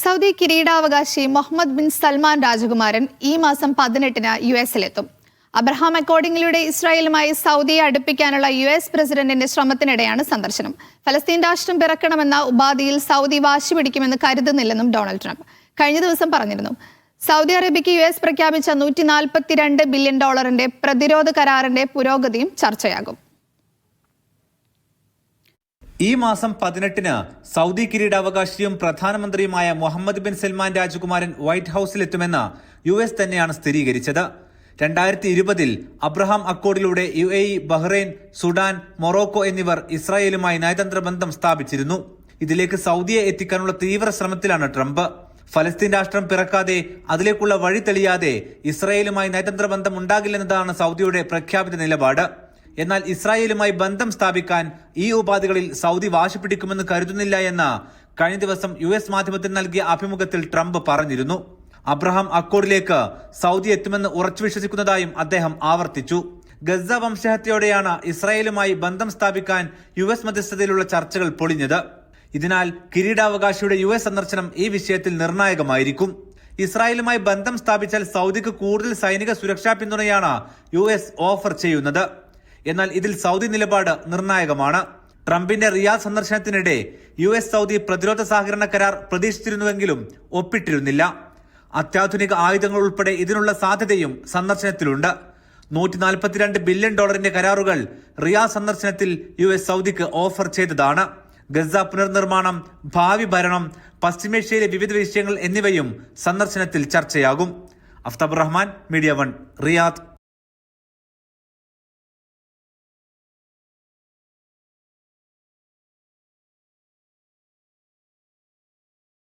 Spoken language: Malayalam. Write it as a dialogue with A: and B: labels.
A: സൗദി കിരീടാവകാശി മുഹമ്മദ് ബിൻ സൽമാൻ രാജകുമാരൻ ഈ മാസം 18-ന് യുഎസിലെത്തും. അബ്രഹാം അക്കോർഡിങ്ങിലൂടെ ഇസ്രായേലുമായി സൗദിയെ അടുപ്പിക്കാനുള്ള യുഎസ് പ്രസിഡന്റിന്റെ ശ്രമത്തിനിടെയാണ് സന്ദർശനം. ഫലസ്തീൻ രാഷ്ട്രം പിറക്കണമെന്ന ഉപാധിയിൽ സൗദി വാശി പിടിക്കുമെന്ന് കരുതുന്നില്ലെന്നും ഡൊണാൾഡ് ട്രംപ് കഴിഞ്ഞ ദിവസം പറഞ്ഞിരുന്നു. സൗദി അറേബ്യയ്ക്ക് യുഎസ് പ്രഖ്യാപിച്ച $142 ബില്യൺ പ്രതിരോധ കരാറിന്റെ പുരോഗതിയും ചർച്ചയാകും.
B: ഈ മാസം 18-ന് സൗദി കിരീടാവകാശിയും പ്രധാനമന്ത്രിയുമായ മുഹമ്മദ് ബിൻ സൽമാൻ രാജകുമാരൻ വൈറ്റ് ഹൌസിലെത്തുമെന്ന് യുഎസ് തന്നെയാണ് സ്ഥിരീകരിച്ചത്. 2020-ൽ അബ്രഹാം അക്കോർഡിലൂടെ UAE, ബഹ്റൈൻ, സുഡാൻ, മൊറോക്കോ എന്നിവർ ഇസ്രായേലുമായി നയതന്ത്ര ബന്ധം സ്ഥാപിച്ചിരുന്നു. ഇതിലേക്ക് സൗദിയെ എത്തിക്കാനുള്ള തീവ്ര ശ്രമത്തിലാണ് ട്രംപ്. ഫലസ്തീൻ രാഷ്ട്രം പിറക്കാതെ അതിലേക്കുള്ള വഴി തെളിയാതെ ഇസ്രായേലുമായി നയതന്ത്ര ബന്ധം ഉണ്ടാകില്ലെന്നതാണ് സൗദിയുടെ പ്രഖ്യാപിത നിലപാട്. എന്നാൽ ഇസ്രായേലുമായി ബന്ധം സ്ഥാപിക്കാൻ ഈ ഉപാധികളിൽ സൗദി വാശി പിടിക്കുമെന്ന് കരുതുന്നില്ല എന്ന് കഴിഞ്ഞ ദിവസം US മാധ്യമത്തിന് നൽകിയ അഭിമുഖത്തിൽ ട്രംപ് പറഞ്ഞിരുന്നു. അബ്രഹാം അക്കോർഡിലേക്ക് സൗദി എത്തുമെന്ന് ഉറച്ചു വിശ്വസിക്കുന്നതായും അദ്ദേഹം ആവർത്തിച്ചു. ഗസ വംശഹത്യയോടെയാണ് ഇസ്രായേലുമായി ബന്ധം സ്ഥാപിക്കാൻ US മധ്യസ്ഥതയിലുള്ള ചർച്ചകൾ പൊളിഞ്ഞത്. ഇതിനാൽ കിരീടാവകാശിയുടെ US സന്ദർശനം ഈ വിഷയത്തിൽ നിർണായകമായിരിക്കും. ഇസ്രായേലുമായി ബന്ധം സ്ഥാപിച്ചാൽ സൗദിക്ക് കൂടുതൽ സൈനിക സുരക്ഷാ പിന്തുണയാണ് US ഓഫർ ചെയ്യുന്നത്. എന്നാൽ ഇതിൽ സൗദി നിലപാട് നിർണായകമാണ്. ട്രംപിന്റെ റിയാദ് സന്ദർശനത്തിനിടെ US സൗദി പ്രതിരോധ സഹകരണ കരാർ പ്രതീക്ഷിച്ചിരുന്നുവെങ്കിലും ഒപ്പിട്ടിരുന്നില്ല. അത്യാധുനിക ആയുധങ്ങൾ ഉൾപ്പെടെ ഇതിനുള്ള സാധ്യതയും സന്ദർശനത്തിലുണ്ട്. $142 ബില്യൺ കരാറുകൾ റിയാദ് സന്ദർശനത്തിൽ US സൗദിക്ക് ഓഫർ ചെയ്തതാണ്. ഗസ പുനർനിർമ്മാണം, ഭാവി ഭരണം, പശ്ചിമേഷ്യയിലെ വിവിധ വിഷയങ്ങൾ എന്നിവയും സന്ദർശനത്തിൽ ചർച്ചയാകും. Aftab Rahman, media 1, Riyadh.